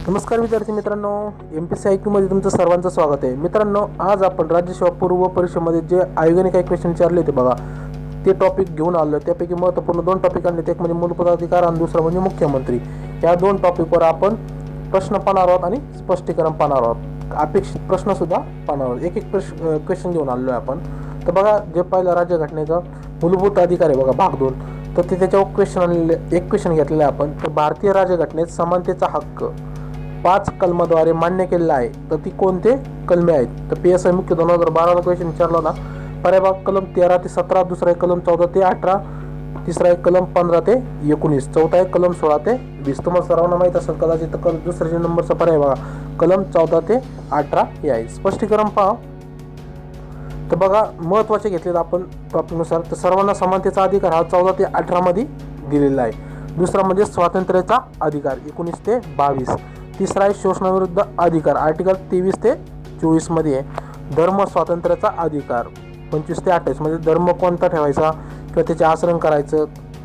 नमस्कार विद्यार्थी मित्रांनो, Mpsc IQ मध्ये तुमचं सर्वांचं स्वागत आहे. मित्रांनो, आज आपण राज्यसेवा पूर्व परीक्षेमध्ये जे आयोगाने काही क्वेश्चन विचारले होते बघा, ते टॉपिक घेऊन आलो. त्यापैकी महत्त्वपूर्ण दोन टॉपिक आणले. एक म्हणजे मूलभूत अधिकार आणि दुसरा म्हणजे मुख्यमंत्री. या दोन टॉपिकवर आपण प्रश्न पाहणार आहोत आणि स्पष्टीकरण पाहणार आहोत. अपेक्षित प्रश्न सुद्धा पाहणार आहोत. एक एक क्वेश्चन घेऊन आलो आहे आपण. तर बघा, जे पहिला राज्यघटनेचा मूलभूत अधिकार आहे बघा, भाग 2, तर ते त्याच्यावर क्वेश्चन आणलेले. एक क्वेश्चन घेतलेला आहे आपण. तर भारतीय राज्यघटनेत समानतेचा हक्क 5 कलमाद्वारे मान्य केलेला आहे, तर ती कोणते कलमे आहेत? तर PSI मुख्य 2012 क्वेश्चन विचारला होता. पर्याय भाग कलम 13 ते 17, दुसरा आहे कलम 14 ते 18, तिसरा आहे कलम 15 ते 19, चौथा आहे कलम 16 ते 20. तुम्हाला सर्वांना माहीत असेल कदाचित. दुसऱ्या नंबरचा पर्याय बघा, कलम 14 ते 18 हे आहे. स्पष्टीकरण पहा. तर बघा, महत्त्वाचे घेतलेत आपण टॉपिकनुसार. तर सर्वांना समानतेचा अधिकार हा 14 ते 18 मध्ये दिलेला आहे. दुसरा म्हणजे स्वातंत्र्याचा अधिकार 19 ते 22. तिसरा आहे शोषणाविरुद्ध अधिकार आर्टिकल 23 ते 24 मध्ये आहे. धर्म स्वातंत्र्याचा अधिकार 25 ते 28 मध्ये धर्म कोणता ठेवायचा किंवा त्याचे आचरण करायचं,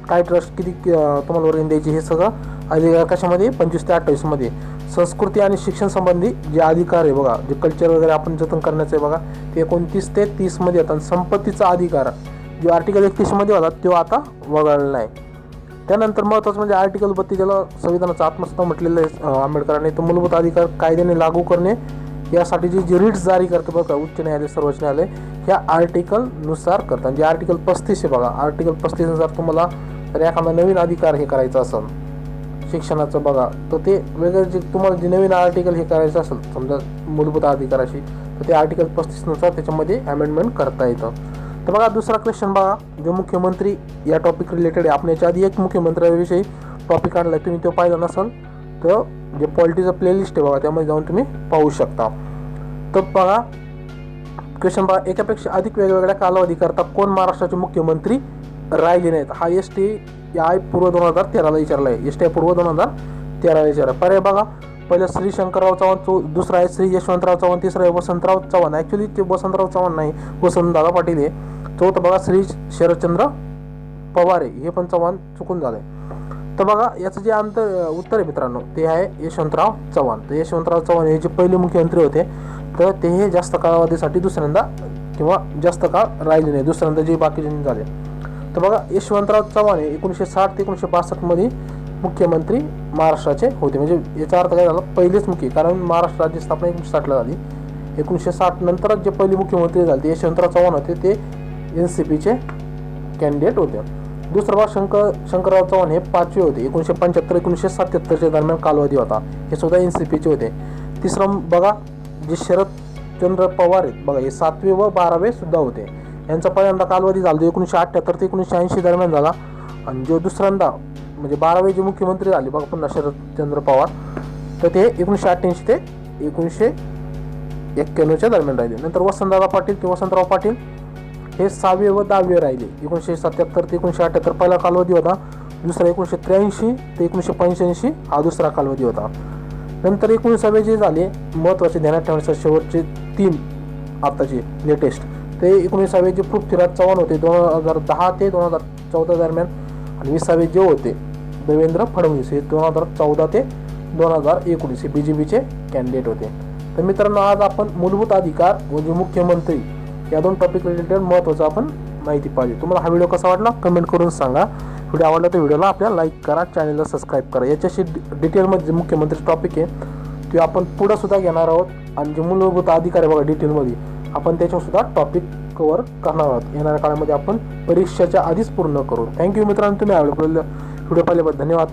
काय ट्रस्ट किती तुम्हाला वर्गणी द्यायची, हे सगळं अधिकार कशामध्ये 25 ते 28 मध्ये. संस्कृती आणि शिक्षण संबंधी जे अधिकार आहे बघा, जे कल्चर वगैरे आपण जतन करण्याचं आहे बघा, ते 29 ते 30 मध्ये येतात. संपत्तीचा अधिकार जो आर्टिकल 31 मध्ये होता तो आता वगळला आहे. त्यानंतर महत्त्वाचं म्हणजे आर्टिकल 32, ज्याला संविधानाचा आत्मसत्ता म्हटलेलं आहे आंबेडकरांनी, तो मूलभूत अधिकार कायद्याने लागू करणे यासाठी जी रिट्स जारी करते बघा, उच्च न्यायालय सर्वोच्च न्यायालय, ह्या आर्टिकलनुसार करतात. जे आर्टिकल 35 आहे बघा, आर्टिकल 35 नुसार तुम्हाला जर एखादा नवीन अधिकार हे करायचं असेल शिक्षणाचं बघा, तर ते वेगळे जे तुम्हाला जे नवीन आर्टिकल हे करायचं असेल समजा मूलभूत अधिकाराशी, तर ते आर्टिकल 35 नुसार त्याच्यामध्ये अमेंडमेंट करता येतं. तर बघा, दुसरा क्वेश्चन बघा, जो मुख्यमंत्री या टॉपिक रिलेटेड आहे. आपण याच्या आधी एक मुख्यमंत्र्याविषयी टॉपिक काढला, तुम्ही तो पाहिला नसेल तर जे पॉलिटीचं प्लेलिस्ट आहे बघा, त्यामध्ये जाऊन तुम्ही पाहू शकता. तर बघा क्वेश्चन बघा, एकापेक्षा अधिक वेगवेगळ्या कालावधीकरता कोण महाराष्ट्राचे मुख्यमंत्री राहिले नाहीत? हा STI पूर्व 2013ला विचारला आहे. STI पूर्व 2013ला विचारला. पर्याय बघा, पहिलं श्री शंकरराव चव्हाण, दुसरा आहे श्री यशवंतराव चव्हाण, तिसरा आहे वसंतराव चव्हाण. ॲक्च्युली ते वसंतराव चव्हाण नाही, वसंतदादा पाटील आहे. चौथं बघा श्री शरदचंद्र पवार आहे, हे पण चव्हाण चुकून झालं आहे. तर बघा, याचं जे उत्तर आहे मित्रांनो, ते आहे यशवंतराव चव्हाण. तर यशवंतराव चव्हाण हे जे पहिले मुख्यमंत्री होते, तर ते हे जास्त कालावधीसाठी दुसऱ्यांदा किंवा जास्त काळ राहिले नाही, दुसऱ्यांदा जे बाकीचे झाले. तर बघा, यशवंतराव चव्हाण हे 1960 ते 1962 मध्ये मुख्यमंत्री महाराष्ट्राचे होते. म्हणजे याचा अर्थ काय झाला, पहिलेच मुख्य, कारण महाराष्ट्र राज्य स्थापना 1960ला झाली. 1960 नंतरच जे पहिले मुख्यमंत्री झाले ते यशवंतराव चव्हाण होते. ते NCPचे कॅन्डिडेट होते. दुसरा भाग शंकरराव चव्हाण हे 5वे होते. 1975-1977 दरम्यान कालावधी होता, हे सुद्धा NCPचे होते. तिसरं बघा, जे शरदचंद्र पवार आहेत बघा, हे 7वे व 12वे सुद्धा होते. यांचा पहिल्यांदा कालावधी झाला 1978 ते 1980 दरम्यान झाला. आणि जो दुसऱ्यांदा म्हणजे 12वे जे मुख्यमंत्री झाले बघा पुन्हा शरदचंद्र पवार, तर ते 1988 ते 1991च्या दरम्यान राहिले. नंतर वसंतदादा पाटील किंवा वसंतराव पाटील हे 6वे व 10वे राहिले. 1977 ते 1978 पहिला कालावधी होता. दुसरा 1983 ते 1985 हा दुसरा कालावधी होता. नंतर 19वे जे झाले महत्त्वाचे ध्यानात ठेवण्याचे शेवटचे 3 आताचे लेटेस्ट, ते 19वे जे पृथ्वीराज चव्हाण होते 2010 ते 2014 दरम्यान. आणि 20वे जे होते देवेंद्र फडणवीस हे 2014 ते 2019 हे BJPचे कॅन्डिडेट होते. तर मित्रांनो, आज आपण मूलभूत अधिकार व जे मुख्यमंत्री या दोन टॉपिक रिलेटेड महत्त्वाचं आपण माहिती पाहिजे. तुम्हाला हा व्हिडिओ कसा वाटला कमेंट करून सांगा. व्हिडिओ आवडला तर व्हिडिओला आपल्या लाईक करा, चॅनलला सबस्क्राईब करा. याच्याशी डिटेलमध्ये जे मुख्यमंत्री टॉपिक आहे ते आपण पुढं सुद्धा घेणार आहोत. आणि जे मूलभूत अधिकार आहे बघा डिटेलमध्ये, आपण त्याच्यावर सुद्धा टॉपिक कव्हर करणार आहोत. येणाऱ्या काळामध्ये आपण परीक्षेच्या आधीच पूर्ण करू. थँक्यू मित्रांनो, तुम्ही व्हिडिओ पाहिल्याबद्दल धन्यवाद.